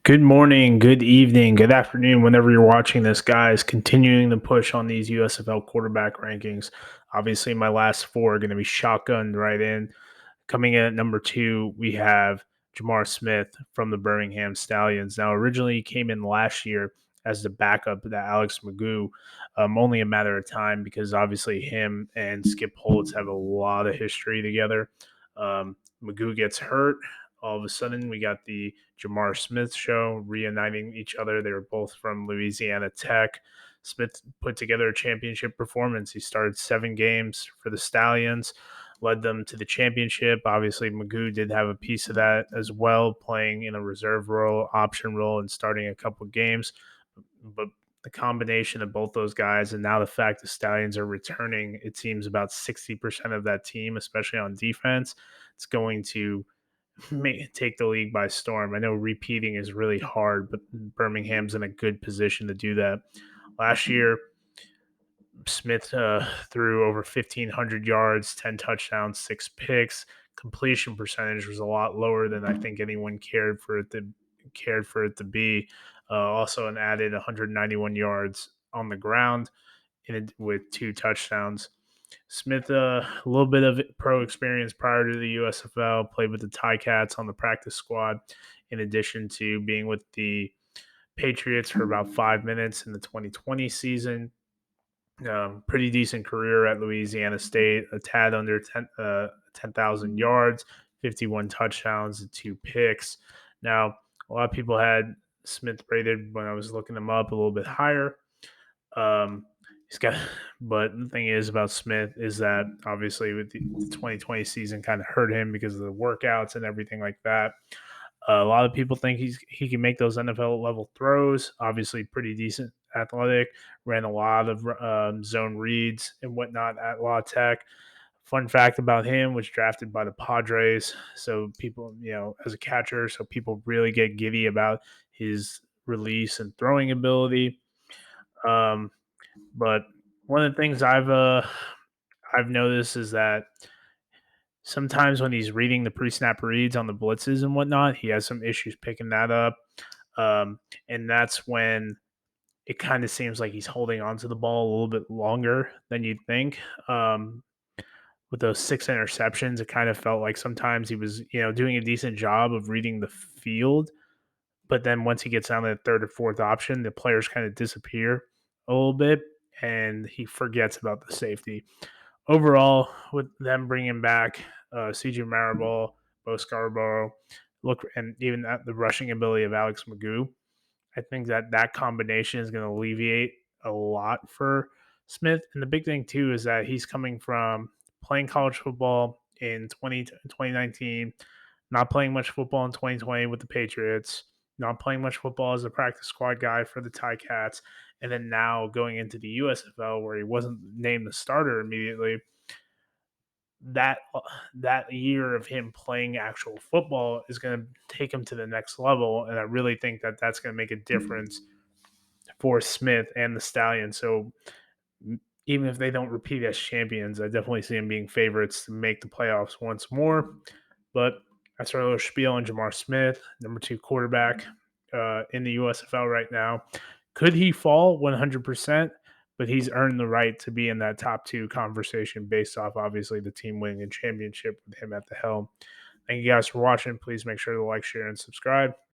Good morning, good evening, good afternoon, whenever you're watching this, guys. Continuing the push on these USFL quarterback rankings. Obviously, my last four are going to be shotgunned right in. Coming in at number two, we have Jamar Smith from the Birmingham Stallions. Now, originally, he came in last year as the backup to Alex McGough. Only a matter of time because obviously him and Skip Holtz have a lot of history together. McGough gets hurt. All of a sudden, we got the Jamar Smith show reuniting each other. They were both from Louisiana Tech. Smith put together a championship performance. He started 7 games for the Stallions, led them to the championship. Obviously, McGough did have a piece of that as well, playing in a reserve role, option role, and starting a couple games. But the combination of both those guys, and now the fact the Stallions are returning, it seems about 60% of that team, especially on defense, it's going to take the league by storm. I know repeating is really hard, but Birmingham's in a good position to do that. Last year, Smith threw over 1,500 yards, 10 touchdowns, 6 picks. Completion percentage was a lot lower than I think anyone cared for it to be. Also, an added 191 yards on the ground with 2 touchdowns. Smith, a little bit of pro experience prior to the USFL, played with the Ticats on the practice squad, in addition to being with the Patriots for about 5 minutes in the 2020 season. Pretty decent career at Louisiana State, a tad under 10,000 yards, 51 touchdowns, and 2 picks. Now, a lot of people had Smith rated when I was looking him up a little bit higher. Um, he's got, but the thing is about Smith is that obviously with the 2020 season kind of hurt him because of the workouts and everything like that. A lot of people think he can make those NFL level throws. Obviously, pretty decent athletic. Ran a lot of zone reads and whatnot at La Tech. Fun fact about him was drafted by the Padres. So people, as a catcher, so people really get giddy about his release and throwing ability. Um, but one of the things I've noticed is that sometimes when he's reading the pre-snap reads on the blitzes and whatnot, he has some issues picking that up, and that's when it kind of seems like he's holding onto the ball a little bit longer than you'd think. With those 6 interceptions, it kind of felt like sometimes he was, doing a decent job of reading the field, but then once he gets down to the third or fourth option, the players kind of disappear a little bit, and he forgets about the safety. Overall, with them bringing back CJ Marable, Bo Scarborough, look, and even the rushing ability of Alex McGough, I think that combination is going to alleviate a lot for Smith. And the big thing too is that he's coming from playing college football in 2019, not playing much football in 2020 with the Patriots, not playing much football as a practice squad guy for the Ticats, and then now going into the USFL where he wasn't named the starter immediately. That year of him playing actual football is going to take him to the next level, and I really think that that's going to make a difference for Smith and the Stallions. So even if they don't repeat as champions, I definitely see them being favorites to make the playoffs once more. But that's our little spiel on Jamar Smith, number 2 quarterback in the USFL right now. Could he fall 100%? But he's earned the right to be in that top 2 conversation based off, obviously, the team winning a championship with him at the helm. Thank you guys for watching. Please make sure to like, share, and subscribe.